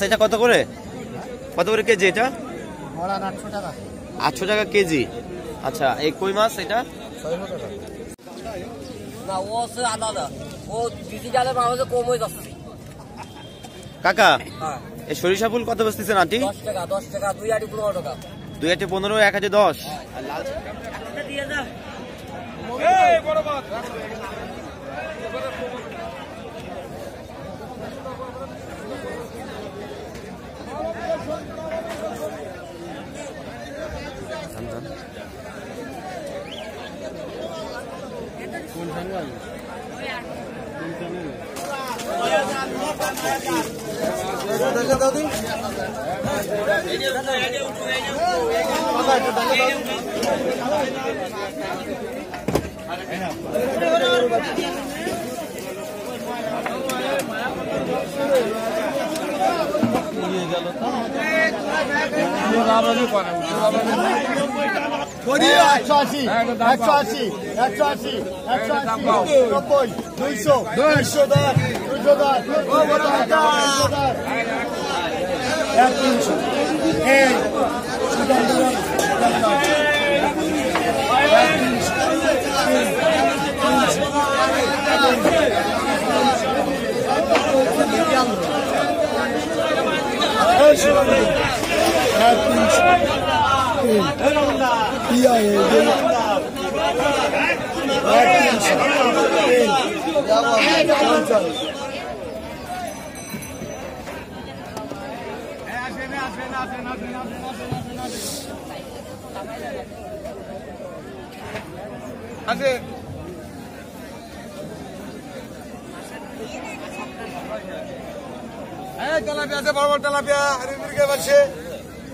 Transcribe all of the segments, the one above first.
এটা কত করে কেজি? এটা 800 টাকা। 800 টাকা কেজি। আচ্ছা, এই কই মাছ এটা 600 টাকা। না, ও আছে আলাদা, ও ডিজিটালের মাঝে কম হয়ে যাচ্ছে। কাকা, হ্যাঁ, এই সরিষা ফুল কত বেচতেছেন আন্টি? 10 টাকা, 2 আটি 15 টাকা। 2 আটি 15, 1 আটি 10। আর লাল দিয়ে দাও। এই বড় মাছ। কোন চ্যানেল?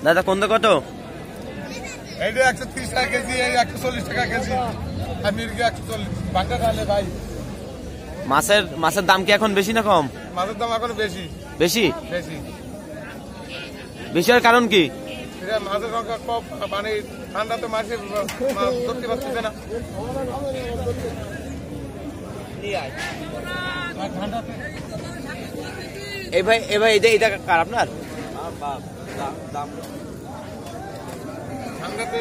দাদা কোনটা কত? এইটা 130 টাকা কেজি, 140 টাকা কেজি। আর মির্গি 140। বাটা ডালে ভাই। মাছের দাম কি এখন বেশি না কম? মাছের দাম এখন বেশি। বেশি? বেশি। বেশি হওয়ার কারণ কি? এটা মাছের সংখ্যা কম, মানে ঠান্ডাতে মাছে মাছ ধরতে পারতেছে না। এই ভাই এটা কার আপনার? ঠান্ডাতে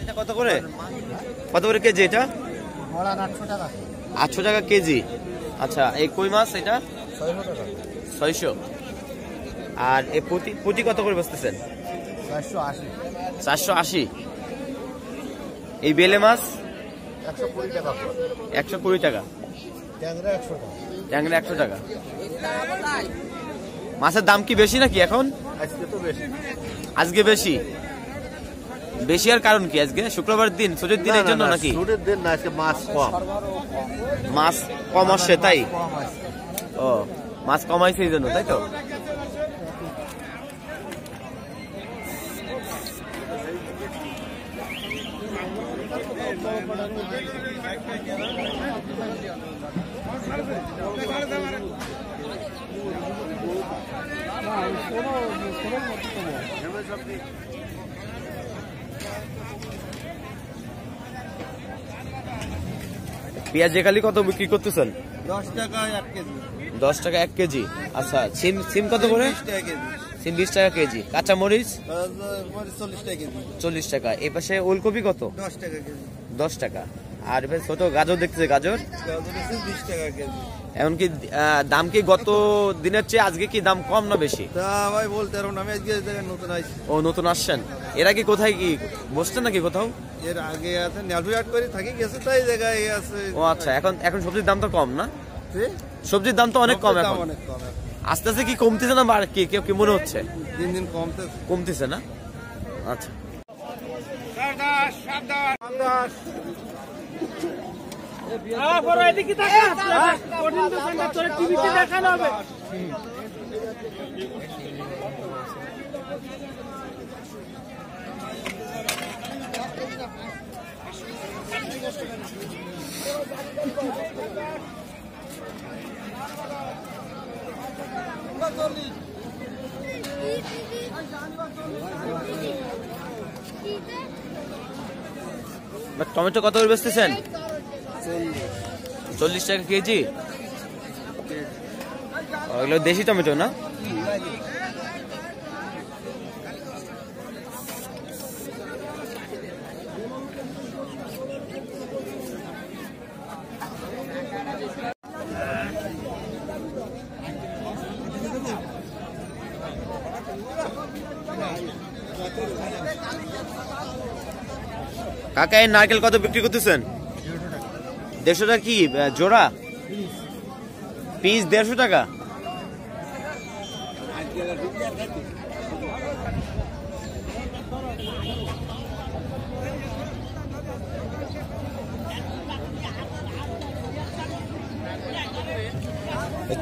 এটা কত করে কেজি? এটা 800 টাকা। 800 টাকা কেজি। আচ্ছা, এই কই মাছ এটা 600 টাকা। 600। আর এই পুঁটি কত করে বেচতেছেন? 480। 480। এই বেলে মাছ 120 টাকা। 120 টাকা। ট্যাংরা 100 টাকা। ট্যাংরা 100 টাকা। মাছের দাম কি বেশি নাকি এখন? আজকে তো বেশি। আজকে বেশি আর কারণ কি? আজকে শুক্রবার দিন, ছুটির দিনের জন্য নাকি? ছুটির দিন না, আজকে মাছ কম। মাছ কম আসছে তাই? ও, মাছ কমাইছে এই জন্য, তাই তো? পেঁয়াজ এখালি কত বিক্রি করতেছেন? 10 টাকা 1 কেজি। 10 টাকা 1 কেজি। আচ্ছা, সিম কত করে? 20 টাকা কেজি। সিম 20 টাকা কেজি। কাঁচা মরিচ 40 টাকা কেজি। 40 টাকা। এই পাশে ওলকপি কত? 10 টাকা কেজি। 10 টাকা। আর এবার ছোট গাজর দেখতেছে, গাজর 20 টাকা কেজি। এমনকি দাম কি গত দিনের চেয়ে আজকে কি দাম কম না বেশি? তা ভাই বলতে পারবো না, আমি আজকে এই জায়গায় নতুন আইছি। ও, নতুন আসছেন। এর আগে কোথায় কি বসছেন নাকি কোথাও? এর আগে আছে নেলফিয়াট করে থাকি, গেছে তাই জায়গায় আছে। ও আচ্ছা, এখন সবজির দাম তো কম না? সবজির দাম তো অনেক কম এখন। অনেক কম। আস্তে আস্তে কি কমতেছে না কি মনে হচ্ছে? দিন দিন কমতেছে না? আচ্ছা, টমেটো কত করে বেচতেছেন? 40 টাকা কেজি। এগুলো দেশি টমেটো না? কাকা এই নারকেল কত বিক্রি করতেছেন? 150 টাকা কি জোড়া? পিস 150 টাকা।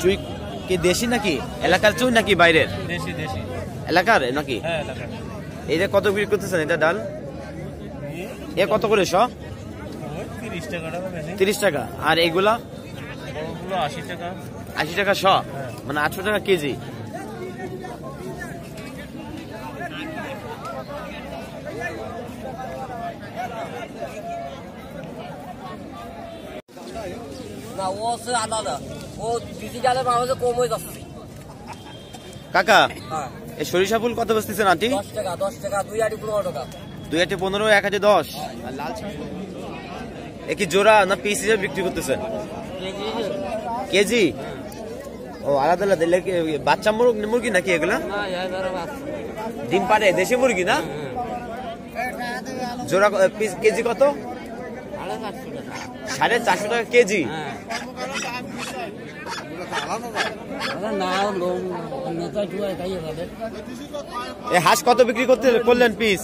চুই কি দেশি নাকি এলাকার চুই নাকি বাইরের? দেশি দেশি এলাকার নাকি? হ্যাঁ এলাকার। এইটা কত বিক্রি করতেছেন? এটা ডাল এ কত করে শ? 30 টাকা বেশি। 30 টাকা। আর এগুলা? বড়গুলো 80 টাকা। 80 টাকা শ, মানে 800 টাকা কেজি। না ও হচ্ছে আলাদা, ও ডিজিটালের বাংলাদেশে কম হয়ে যাচ্ছে। কাকা হ্যাঁ এই সরিষা ফুল কত বেচতেছেন আন্টি? 10 টাকা 10 টাকা, 2 আটি 15 টাকা। 2 আটি 15, 1 আটি 10। আর লাল এ কি জোড়া না পিস হিসেবে বিক্রি করতেছেন? কেজি। ও আলাদা আলাদা। বাচ্চা মুরগি নাকি এগুলা? ডিম পারে, দেশি মুরগি না? জোড়া পিস কেজি কত? 450 টাকা কেজি। এ হাঁস কত বিক্রি করলেন পিস?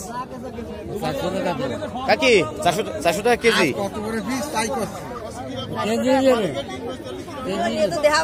কাকি 400 টাকা কেজি। দেখা